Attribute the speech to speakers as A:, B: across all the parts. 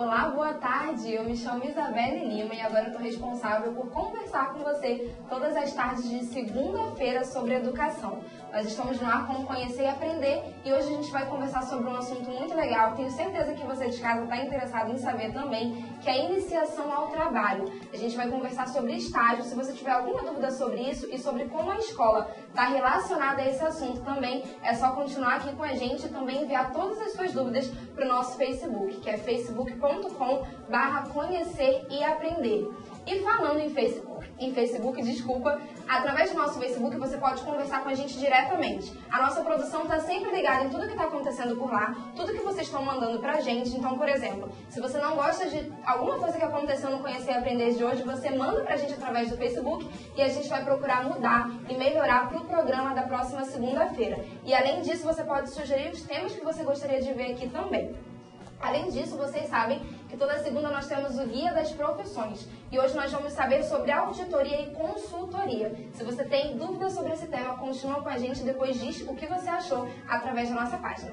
A: Olá, boa tarde. Eu me chamo Isabelle Lima e agora estou responsável por conversar com você todas as tardes de segunda-feira sobre educação. Nós estamos no ar com Conhecer e Aprender e hoje a gente vai conversar sobre um assunto muito legal. Tenho certeza que você de casa está interessado em saber também, que é a iniciação ao trabalho. A gente vai conversar sobre estágio. Se você tiver alguma dúvida sobre isso e sobre como a escola está relacionada a esse assunto também, é só continuar aqui com a gente e também enviar todas as suas dúvidas para o nosso Facebook, que é facebook.com/conhecer e aprender. E falando em Facebook, através do nosso Facebook você pode conversar com a gente diretamente. A nossa produção está sempre ligada em tudo que está acontecendo por lá, tudo que vocês estão mandando pra gente. Então, por exemplo, se você não gosta de alguma coisa que aconteceu no Conhecer e Aprender de hoje, você manda pra gente através do Facebook e a gente vai procurar mudar e melhorar pro programa da próxima segunda-feira. E além disso, você pode sugerir os temas que você gostaria de ver aqui também. Além disso, vocês sabem que toda segunda nós temos o Guia das Profissões. E hoje nós vamos saber sobre auditoria e consultoria. Se você tem dúvidas sobre esse tema, continua com a gente e depois diz o que você achou através da nossa página.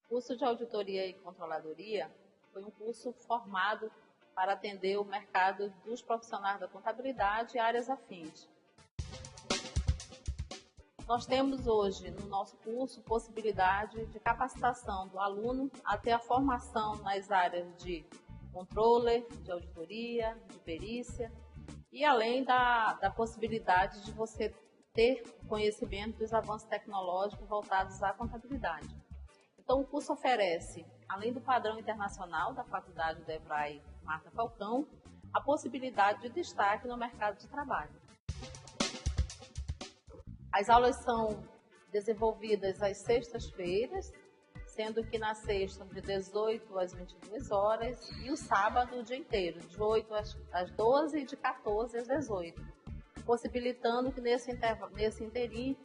B: O curso de auditoria e controladoria foi um curso formado para atender o mercado dos profissionais da contabilidade e áreas afins. Nós temos hoje no nosso curso possibilidade de capacitação do aluno até a formação nas áreas de controller, de auditoria, de perícia e além da possibilidade de você ter conhecimento dos avanços tecnológicos voltados à contabilidade. Então, o curso oferece, além do padrão internacional da Faculdade da EBRAE Marta Falcão, a possibilidade de destaque no mercado de trabalho. As aulas são desenvolvidas às sextas-feiras, sendo que na sexta, de 18 às 22 horas, e o sábado o dia inteiro, de 8 às 12 e de 14 às 18, possibilitando que nesse interim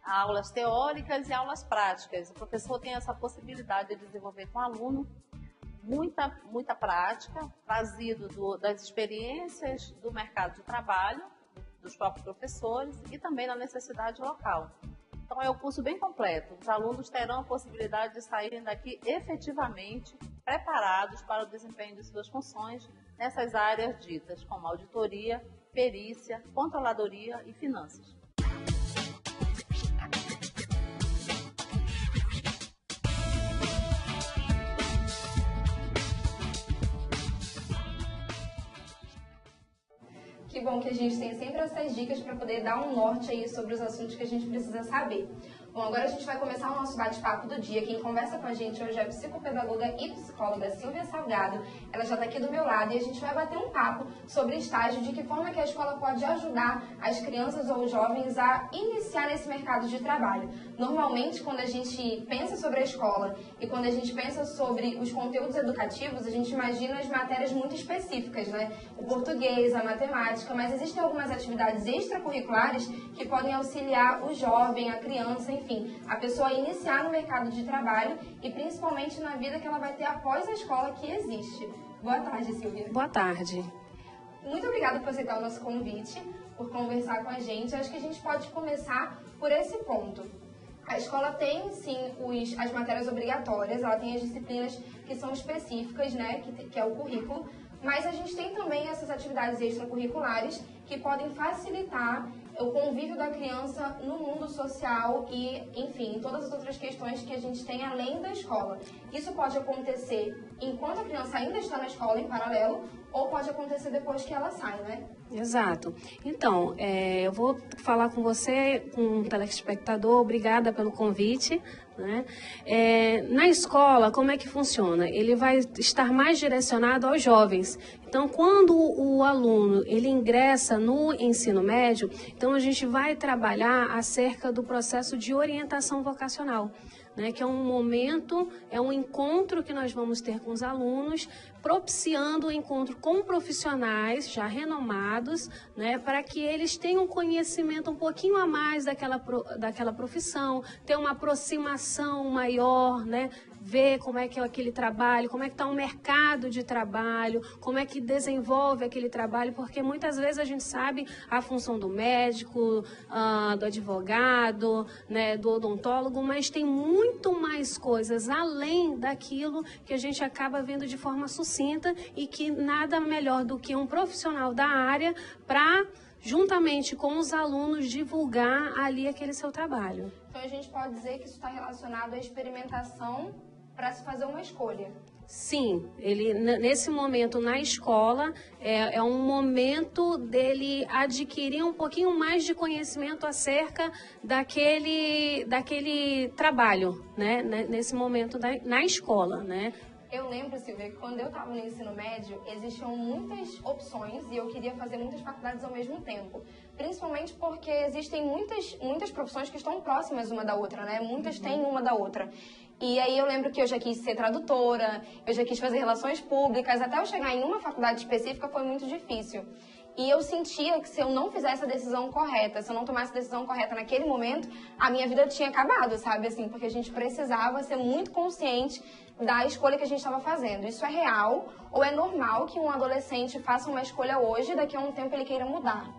B: aulas teóricas e aulas práticas. O professor tem essa possibilidade de desenvolver com o aluno muita prática, trazido das experiências do mercado de trabalho, dos próprios professores e também da necessidade local. Então é um curso bem completo. Os alunos terão a possibilidade de saírem daqui efetivamente preparados para o desempenho de suas funções nessas áreas ditas como auditoria, perícia, controladoria e finanças.
A: Que bom que a gente tem sempre essas dicas para poder dar um norte aí sobre os assuntos que a gente precisa saber. Bom, agora a gente vai começar o nosso bate-papo do dia. Quem conversa com a gente hoje é a psicopedagoga e psicóloga Silvia Salgado. Ela já está aqui do meu lado e a gente vai bater um papo sobre estágio, de que forma que a escola pode ajudar as crianças ou os jovens a iniciar nesse mercado de trabalho. Normalmente, quando a gente pensa sobre a escola e quando a gente pensa sobre os conteúdos educativos, a gente imagina as matérias muito específicas, né? O português, a matemática, mas existem algumas atividades extracurriculares que podem auxiliar o jovem, a criança, enfim, a pessoa a iniciar no mercado de trabalho e principalmente na vida que ela vai ter após a escola que existe. Boa tarde, Silvia.
C: Boa tarde.
A: Muito obrigada por aceitar o nosso convite, por conversar com a gente. Acho que a gente pode começar por esse ponto. A escola tem, sim, as matérias obrigatórias, ela tem as disciplinas que são específicas, né, que é o currículo, mas a gente tem também essas atividades extracurriculares que podem facilitar o convívio da criança no mundo social e, enfim, todas as outras questões que a gente tem além da escola. Isso pode acontecer enquanto a criança ainda está na escola, em paralelo, ou pode acontecer depois que ela sai, né?
C: Exato. Então, eu vou falar com você, com o telespectador, obrigada pelo convite. Né? Na escola, como é que funciona? Ele vai estar mais direcionado aos jovens. Então, quando o aluno ele ingressa no ensino médio, então a gente vai trabalhar acerca do processo de orientação vocacional, né, que é um momento, é um encontro que nós vamos ter com os alunos, propiciando o encontro com profissionais já renomados, né, para que eles tenham conhecimento um pouquinho a mais daquela profissão, ter uma aproximação maior, né, ver como é que é aquele trabalho, como é que está o mercado de trabalho, como é que desenvolve aquele trabalho, porque muitas vezes a gente sabe a função do médico, do advogado, né, do odontólogo, mas tem muito mais coisas além daquilo que a gente acaba vendo de forma sucinta e que nada melhor do que um profissional da área para, juntamente com os alunos, divulgar ali aquele seu trabalho.
A: Então a gente pode dizer que isso está relacionado à experimentação para se fazer uma escolha.
C: Sim, ele nesse momento na escola é um momento dele adquirir um pouquinho mais de conhecimento acerca daquele trabalho, né? Nesse momento na escola, né?
A: Eu lembro, Silvia, que quando eu estava no ensino médio, existiam muitas opções e eu queria fazer muitas faculdades ao mesmo tempo. Principalmente porque existem muitas profissões que estão próximas uma da outra, né? Muitas têm uma da outra. E aí eu lembro que eu já quis ser tradutora, eu já quis fazer relações públicas, até eu chegar em uma faculdade específica foi muito difícil. E eu sentia que se eu não fizesse a decisão correta, se eu não tomasse a decisão correta naquele momento, a minha vida tinha acabado, sabe? Assim, porque a gente precisava ser muito consciente da escolha que a gente estava fazendo. Isso é real ou é normal que um adolescente faça uma escolha hoje e daqui a um tempo ele queira mudar?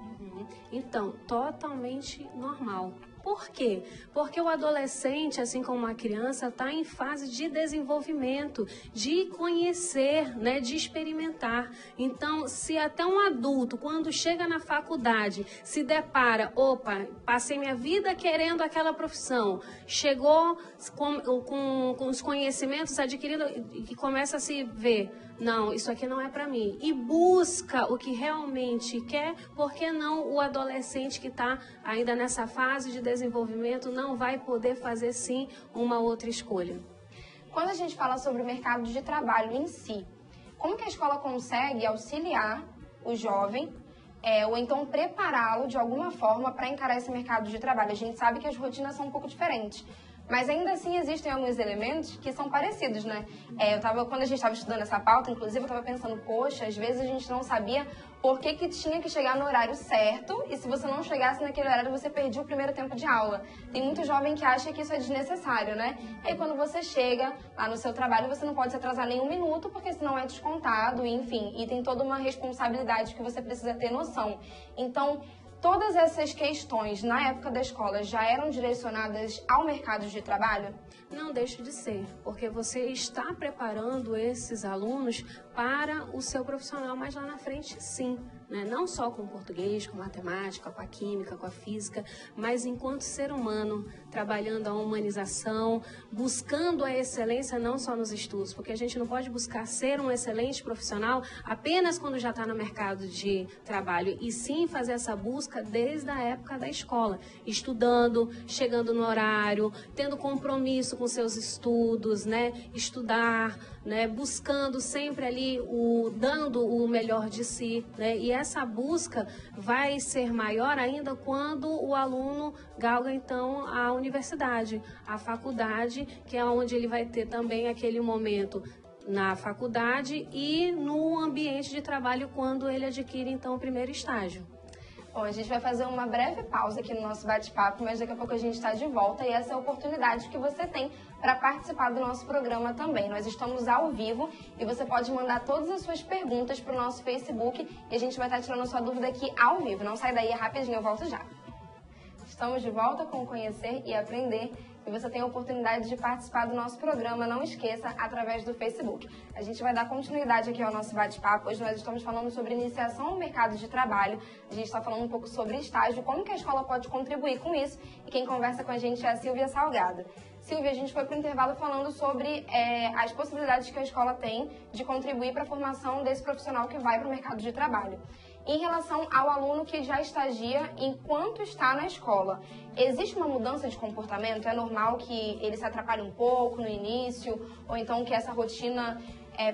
C: Então, totalmente normal. Por quê? Porque o adolescente, assim como a criança, está em fase de desenvolvimento, de conhecer, né, de experimentar. Então, se até um adulto, quando chega na faculdade, se depara, opa, passei minha vida querendo aquela profissão, chegou com os conhecimentos adquiridos e começa a se ver, não, isso aqui não é para mim. E busca o que realmente quer, por que não o adolescente que está ainda nessa fase de desenvolvimento não vai poder fazer sim uma outra escolha?
A: Quando a gente fala sobre o mercado de trabalho em si, como que a escola consegue auxiliar o jovem ou então prepará-lo de alguma forma para encarar esse mercado de trabalho? A gente sabe que as rotinas são um pouco diferentes. Mas ainda assim existem alguns elementos que são parecidos, né? Quando a gente estava estudando essa pauta, inclusive, eu estava pensando, poxa, às vezes a gente não sabia por que tinha que chegar no horário certo e se você não chegasse naquele horário, você perdia o primeiro tempo de aula. Tem muito jovem que acha que isso é desnecessário, né? E aí quando você chega lá no seu trabalho, você não pode se atrasar nem um minuto, porque senão é descontado, enfim. E tem toda uma responsabilidade que você precisa ter noção. Então, todas essas questões, na época da escola, já eram direcionadas ao mercado de trabalho?
C: Não deixa de ser, porque você está preparando esses alunos para o seu profissional mais lá na frente, sim. Né? Não só com o português, com a matemática, com a química, com a física, mas enquanto ser humano, trabalhando a humanização, buscando a excelência não só nos estudos, porque a gente não pode buscar ser um excelente profissional apenas quando já está no mercado de trabalho, e sim fazer essa busca desde a época da escola, estudando, chegando no horário, tendo compromisso com seus estudos, né? Estudar, né? Buscando sempre ali, dando o melhor de si, né? E essa busca vai ser maior ainda quando o aluno galga, então, a universidade, a faculdade, que é onde ele vai ter também aquele momento na faculdade e no ambiente de trabalho quando ele adquire, então, o primeiro estágio.
A: Bom, a gente vai fazer uma breve pausa aqui no nosso bate-papo, mas daqui a pouco a gente está de volta e essa é a oportunidade que você tem para participar do nosso programa também. Nós estamos ao vivo e você pode mandar todas as suas perguntas para o nosso Facebook e a gente vai estar tirando a sua dúvida aqui ao vivo. Não sai daí, é rapidinho, eu volto já. Estamos de volta com Conhecer e Aprender e você tem a oportunidade de participar do nosso programa, não esqueça, através do Facebook. A gente vai dar continuidade aqui ao nosso bate-papo. Hoje nós estamos falando sobre iniciação ao mercado de trabalho, a gente está falando um pouco sobre estágio, como que a escola pode contribuir com isso e quem conversa com a gente é a Silvia Salgado. Silvia, a gente foi para o intervalo falando sobre as possibilidades que a escola tem de contribuir para a formação desse profissional que vai para o mercado de trabalho. Em relação ao aluno que já estagia enquanto está na escola, existe uma mudança de comportamento? É normal que ele se atrapalhe um pouco no início, ou então que essa rotina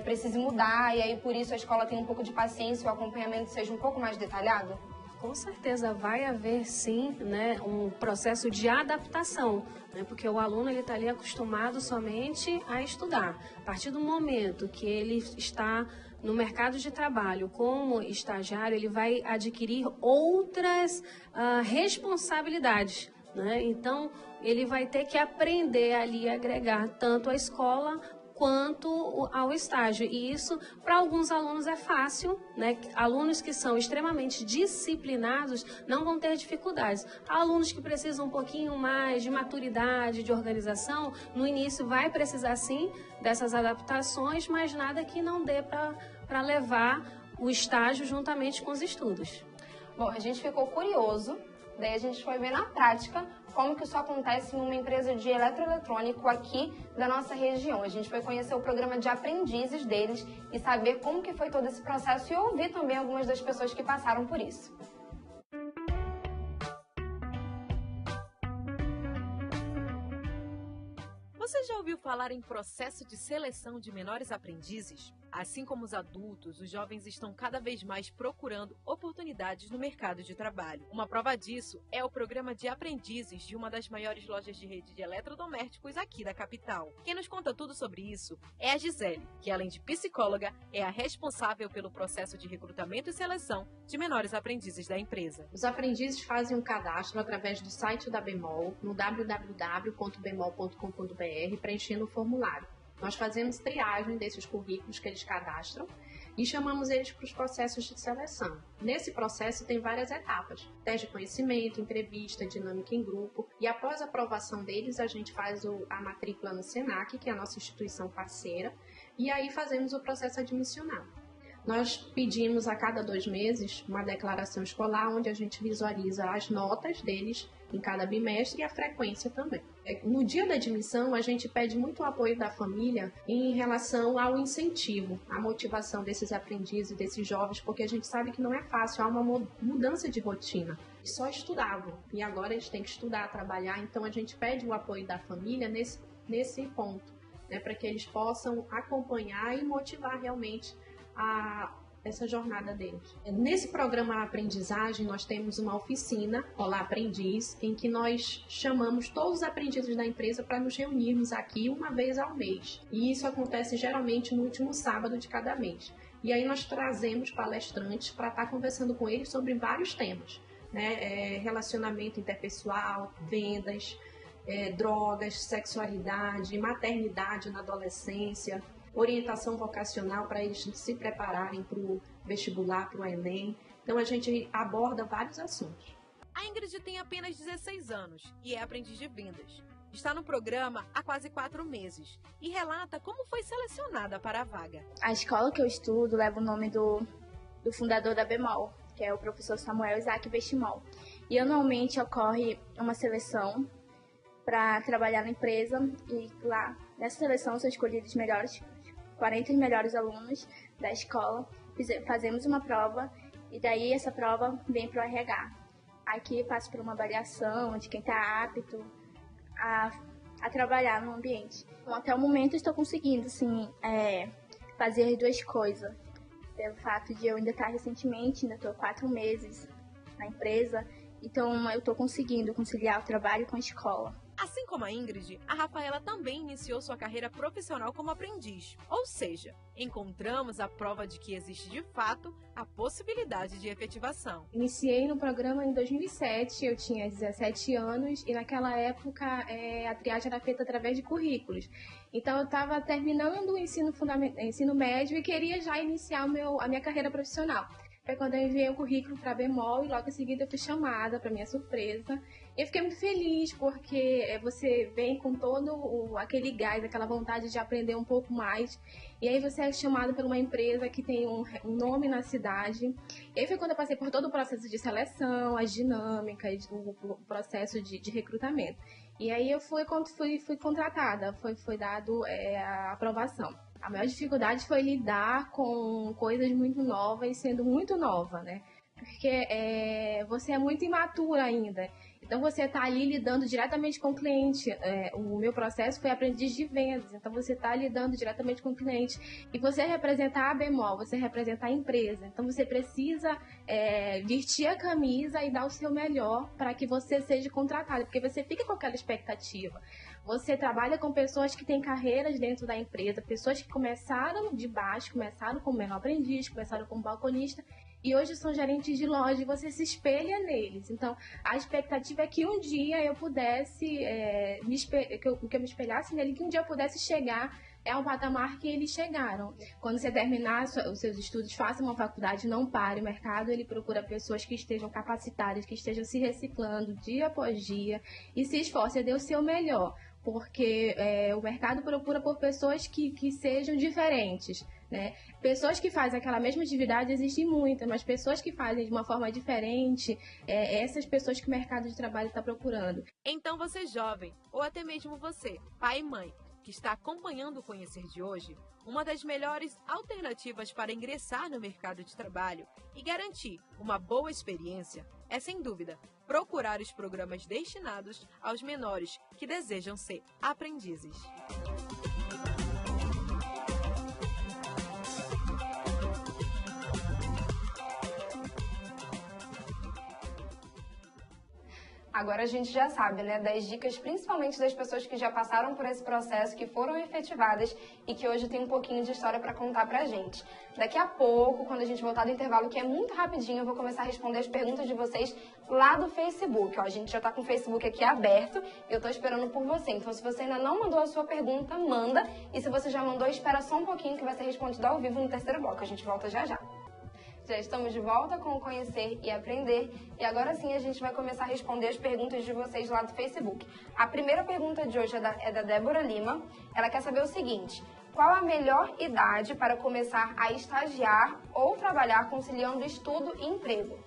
A: precise mudar e aí por isso a escola tem um pouco de paciência e o acompanhamento seja um pouco mais detalhado?
C: Com certeza vai haver sim, né, um processo de adaptação, né, porque o aluno ele está ali acostumado somente a estudar. A partir do momento que ele está no mercado de trabalho como estagiário, ele vai adquirir outras responsabilidades, né? Então, ele vai ter que aprender ali a agregar tanto a escola quanto ao estágio. E isso, para alguns alunos, é fácil, né? Alunos que são extremamente disciplinados não vão ter dificuldades. Alunos que precisam um pouquinho mais de maturidade, de organização, no início vai precisar sim dessas adaptações, mas nada que não dê para levar o estágio juntamente com os estudos.
A: Bom, a gente ficou curioso, daí a gente foi ver na prática como que isso acontece em uma empresa de eletroeletrônico aqui da nossa região. A gente foi conhecer o programa de aprendizes deles e saber como que foi todo esse processo e ouvir também algumas das pessoas que passaram por isso.
D: Você já ouviu falar em processo de seleção de menores aprendizes? Assim como os adultos, os jovens estão cada vez mais procurando oportunidades no mercado de trabalho. Uma prova disso é o programa de aprendizes de uma das maiores lojas de rede de eletrodomésticos aqui da capital. Quem nos conta tudo sobre isso é a Gisele, que além de psicóloga, é a responsável pelo processo de recrutamento e seleção de menores aprendizes da empresa.
E: Os aprendizes fazem um cadastro através do site da Bemol, no www.bemol.com.br, preenchendo o formulário. Nós fazemos triagem desses currículos que eles cadastram e chamamos eles para os processos de seleção. Nesse processo tem várias etapas: teste de conhecimento, entrevista, dinâmica em grupo, e após a aprovação deles a gente faz a matrícula no SENAC, que é a nossa instituição parceira, e aí fazemos o processo admissional. Nós pedimos a cada 2 meses uma declaração escolar, onde a gente visualiza as notas deles em cada bimestre e a frequência também. No dia da admissão, a gente pede muito o apoio da família em relação ao incentivo, à motivação desses aprendizes, desses jovens, porque a gente sabe que não é fácil, há uma mudança de rotina. Eles só estudavam e agora eles têm que estudar, trabalhar, então a gente pede o apoio da família nesse ponto, né, para que eles possam acompanhar e motivar realmente essa jornada deles. Nesse programa Aprendizagem, nós temos uma oficina, Olá Aprendiz, em que nós chamamos todos os aprendizes da empresa para nos reunirmos aqui uma vez ao mês. E isso acontece geralmente no último sábado de cada mês. E aí nós trazemos palestrantes para estar conversando com eles sobre vários temas, né? Relacionamento interpessoal, vendas, drogas, sexualidade, maternidade na adolescência, orientação vocacional para eles se prepararem para o vestibular, para o Enem. Então a gente aborda vários assuntos.
D: A Ingrid tem apenas 16 anos e é aprendiz de vendas. Está no programa há quase 4 meses e relata como foi selecionada para a vaga.
F: A escola que eu estudo leva o nome do fundador da Bemol, que é o professor Samuel Isaac Bestimol. E anualmente ocorre uma seleção para trabalhar na empresa e lá nessa seleção são escolhidos os melhores 40 melhores alunos da escola, fazemos uma prova e daí essa prova vem para o RH. Aqui passa por uma avaliação de quem está apto a trabalhar no ambiente. Então, até o momento estou conseguindo assim, fazer as 2 coisas. Pelo fato de eu ainda estar recentemente, ainda estou 4 meses na empresa, então eu estou conseguindo conciliar o trabalho com a escola.
D: Assim como a Ingrid, a Rafaela também iniciou sua carreira profissional como aprendiz. Ou seja, encontramos a prova de que existe de fato a possibilidade de efetivação.
G: Iniciei no programa em 2007, eu tinha 17 anos e naquela época a triagem era feita através de currículos. Então eu estava terminando o ensino médio e queria já iniciar a minha carreira profissional. Foi quando eu enviei o currículo para a Bemol e logo em seguida eu fui chamada, para minha surpresa. E eu fiquei muito feliz porque você vem com todo aquele gás, aquela vontade de aprender um pouco mais. E aí você é chamado por uma empresa que tem um nome na cidade. E aí foi quando eu passei por todo o processo de seleção, as dinâmicas, o processo de recrutamento. E aí eu fui contratada, foi dado a aprovação. A maior dificuldade foi lidar com coisas muito novas, sendo muito nova, né? Porque você é muito imatura ainda. Então, você está ali lidando diretamente com o cliente. O meu processo foi aprendiz de vendas. Então, você está lidando diretamente com o cliente. E você representar a Bemol, você representar a empresa. Então, você precisa vestir a camisa e dar o seu melhor para que você seja contratado. Porque você fica com aquela expectativa. Você trabalha com pessoas que têm carreiras dentro da empresa. Pessoas que começaram de baixo, começaram como menor aprendiz, começaram como balconista. e hoje são gerentes de loja e você se espelha neles. Então, a expectativa é que um dia eu pudesse, que eu me espelhasse nele, que um dia eu pudesse chegar ao patamar que eles chegaram. Quando você terminar os seus estudos, faça uma faculdade, não pare. O mercado, ele procura pessoas que estejam capacitadas, que estejam se reciclando dia após dia e se esforce, dê o seu melhor. Porque o mercado procura por pessoas que sejam diferentes, né? Pessoas que fazem aquela mesma atividade existem muitas, mas pessoas que fazem de uma forma diferente, essas pessoas que o mercado de trabalho está procurando.
D: Então você jovem, ou até mesmo você, pai e mãe, que está acompanhando o Conhecer de hoje, uma das melhores alternativas para ingressar no mercado de trabalho e garantir uma boa experiência é, sem dúvida, procurar os programas destinados aos menores que desejam ser aprendizes.
A: Agora a gente já sabe, né, das dicas, principalmente das pessoas que já passaram por esse processo, que foram efetivadas e que hoje tem um pouquinho de história para contar pra gente. Daqui a pouco, quando a gente voltar do intervalo, que é muito rapidinho, eu vou começar a responder as perguntas de vocês lá do Facebook. Ó, a gente já tá com o Facebook aqui aberto, eu tô esperando por você. Então, se você ainda não mandou a sua pergunta, manda. E se você já mandou, espera só um pouquinho que vai ser respondido ao vivo no terceiro bloco. A gente volta já já. Já estamos de volta com o Conhecer e Aprender e agora sim a gente vai começar a responder as perguntas de vocês lá do Facebook. A primeira pergunta de hoje é da Débora Lima. Ela quer saber o seguinte: qual a melhor idade para começar a estagiar ou trabalhar conciliando estudo e emprego?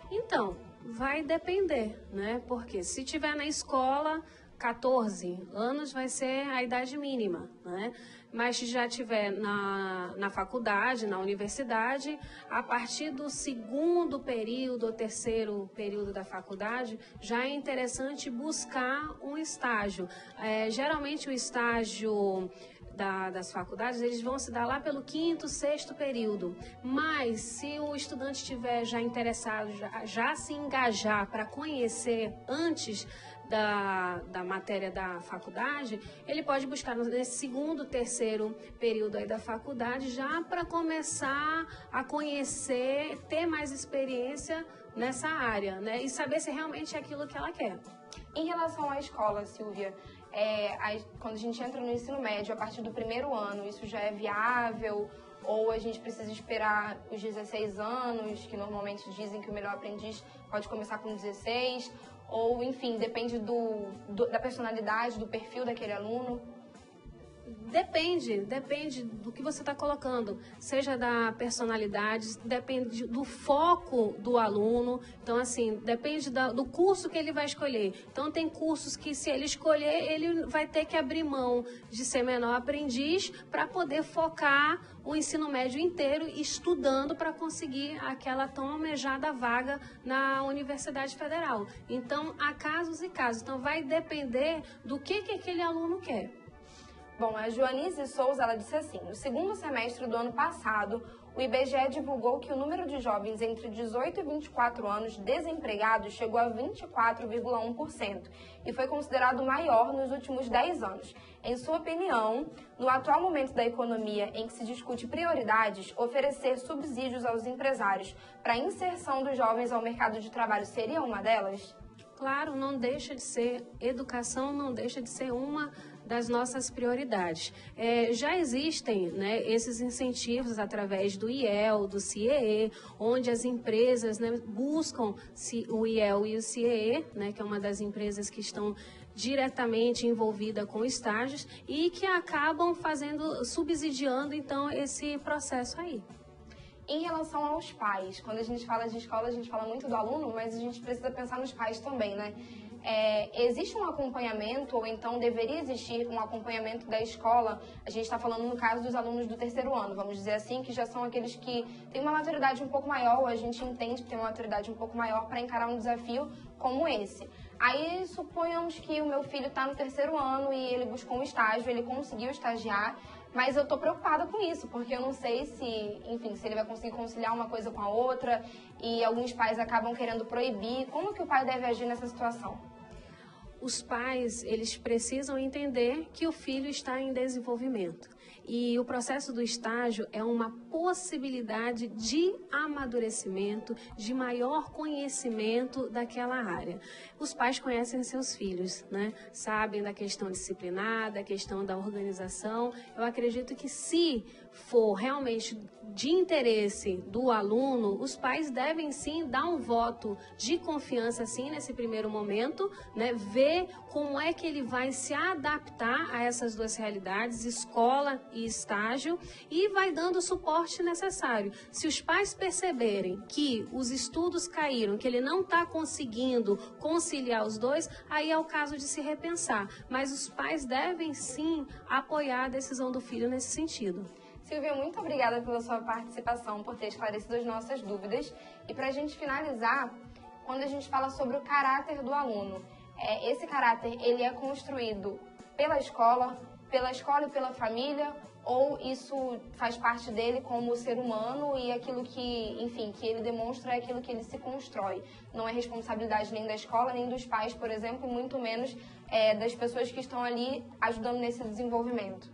C: Então, vai depender, né? Porque se tiver na escola, 14 anos vai ser a idade mínima, né? Mas se já tiver na faculdade, na universidade, a partir do segundo período ou terceiro período da faculdade, já é interessante buscar um estágio. Geralmente o estágio das faculdades, eles vão se dar lá pelo quinto, sexto período. Mas se o estudante estiver já interessado, já se engajar para conhecer antes da matéria da faculdade, ele pode buscar nesse segundo, terceiro período aí da faculdade já para começar a conhecer, ter mais experiência nessa área, né? E saber se realmente é aquilo que ela quer.
A: Em relação à escola, Silvia, quando a gente entra no ensino médio, a partir do primeiro ano, isso já é viável? Ou a gente precisa esperar os 16 anos, que normalmente dizem que o melhor aprendiz pode começar com 16? Ou, enfim, depende da personalidade, do perfil daquele aluno?
C: Depende do que você está colocando, seja da personalidade, depende do foco do aluno. Então, assim, depende do curso que ele vai escolher. Então, tem cursos que, se ele escolher, ele vai ter que abrir mão de ser menor aprendiz para poder focar o ensino médio inteiro estudando para conseguir aquela tão almejada vaga na Universidade Federal. Então, há casos e casos. Então, vai depender do que aquele aluno quer.
A: Bom, a Joanice Souza, ela disse assim: no segundo semestre do ano passado, o IBGE divulgou que o número de jovens entre 18 e 24 anos desempregados chegou a 24,1% e foi considerado maior nos últimos 10 anos. Em sua opinião, no atual momento da economia em que se discute prioridades, oferecer subsídios aos empresários para a inserção dos jovens ao mercado de trabalho seria uma delas?
C: Claro, não deixa de ser, educação não deixa de ser uma das nossas prioridades. Já existem, né, esses incentivos através do IEL, do CIEE, onde as empresas, né, buscam o IEL e o CIEE, né, que é uma das empresas que estão diretamente envolvida com estágios e que acabam subsidiando, então, esse processo aí.
A: Em relação aos pais, quando a gente fala de escola, a gente fala muito do aluno, mas a gente precisa pensar nos pais também, né? Existe um acompanhamento, ou então deveria existir um acompanhamento da escola? A gente está falando no caso dos alunos do terceiro ano, vamos dizer assim, que já são aqueles que têm uma maturidade um pouco maior, ou a gente entende que tem uma maturidade um pouco maior para encarar um desafio como esse. Aí, suponhamos que o meu filho está no terceiro ano e ele buscou um estágio, ele conseguiu estagiar, mas eu estou preocupada com isso, porque eu não sei se ele vai conseguir conciliar uma coisa com a outra e alguns pais acabam querendo proibir. Como que o pai deve agir nessa situação?
C: Os pais, eles precisam entender que o filho está em desenvolvimento. E o processo do estágio é uma possibilidade de amadurecimento, de maior conhecimento daquela área. Os pais conhecem seus filhos, né? Sabem da questão disciplinar, da questão da organização. Eu acredito que se for realmente de interesse do aluno, os pais devem sim dar um voto de confiança sim nesse primeiro momento, né? Ver como é que ele vai se adaptar a essas duas realidades, escola e estágio, e vai dando o suporte necessário. Se os pais perceberem que os estudos caíram, que ele não está conseguindo conciliar os dois, aí é o caso de se repensar. Mas os pais devem sim apoiar a decisão do filho nesse sentido.
A: Silvia, muito obrigada pela sua participação, por ter esclarecido as nossas dúvidas. E para a gente finalizar, quando a gente fala sobre o caráter do aluno, esse caráter ele é construído pela escola e pela família, ou isso faz parte dele como ser humano e aquilo que, enfim, que ele demonstra é aquilo que ele se constrói. Não é responsabilidade nem da escola, nem dos pais, por exemplo, muito menos das pessoas que estão ali ajudando nesse desenvolvimento.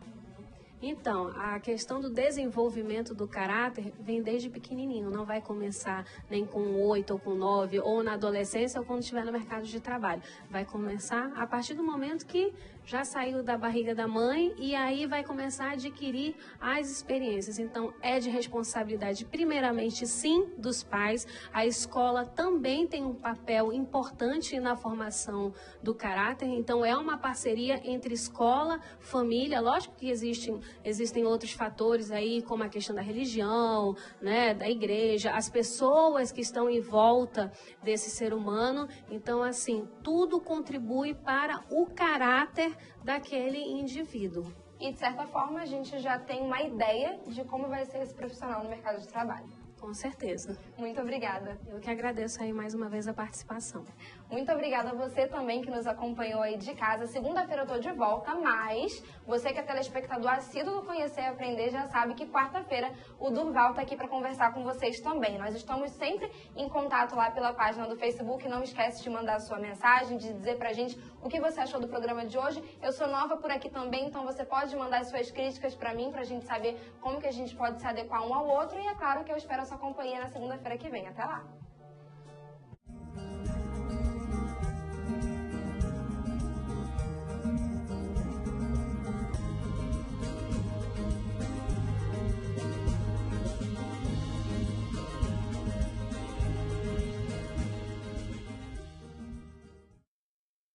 C: Então, a questão do desenvolvimento do caráter vem desde pequenininho, não vai começar nem com 8 ou com 9, ou na adolescência ou quando estiver no mercado de trabalho. Vai começar a partir do momento que já saiu da barriga da mãe e aí vai começar a adquirir as experiências. Então, é de responsabilidade, primeiramente, sim, dos pais. A escola também tem um papel importante na formação do caráter. Então, é uma parceria entre escola, família. Lógico que existem outros fatores aí, como a questão da religião, né, da igreja, as pessoas que estão em volta desse ser humano. Então, assim, tudo contribui para o caráter daquele indivíduo.
A: E, de certa forma, a gente já tem uma ideia de como vai ser esse profissional no mercado de trabalho.
C: Com certeza.
A: Muito obrigada.
C: Eu que agradeço aí mais uma vez a participação.
A: Muito obrigada a você também que nos acompanhou aí de casa. Segunda-feira eu tô de volta, mas você que é telespectador assíduo do Conhecer e Aprender já sabe que quarta-feira o Durval tá aqui para conversar com vocês também. Nós estamos sempre em contato lá pela página do Facebook. Não esquece de mandar a sua mensagem, de dizer pra gente o que você achou do programa de hoje. Eu sou nova por aqui também, então você pode mandar as suas críticas pra mim, pra gente saber como que a gente pode se adequar um ao outro. E é claro que eu espero a sua companhia na segunda-feira que vem. Até lá!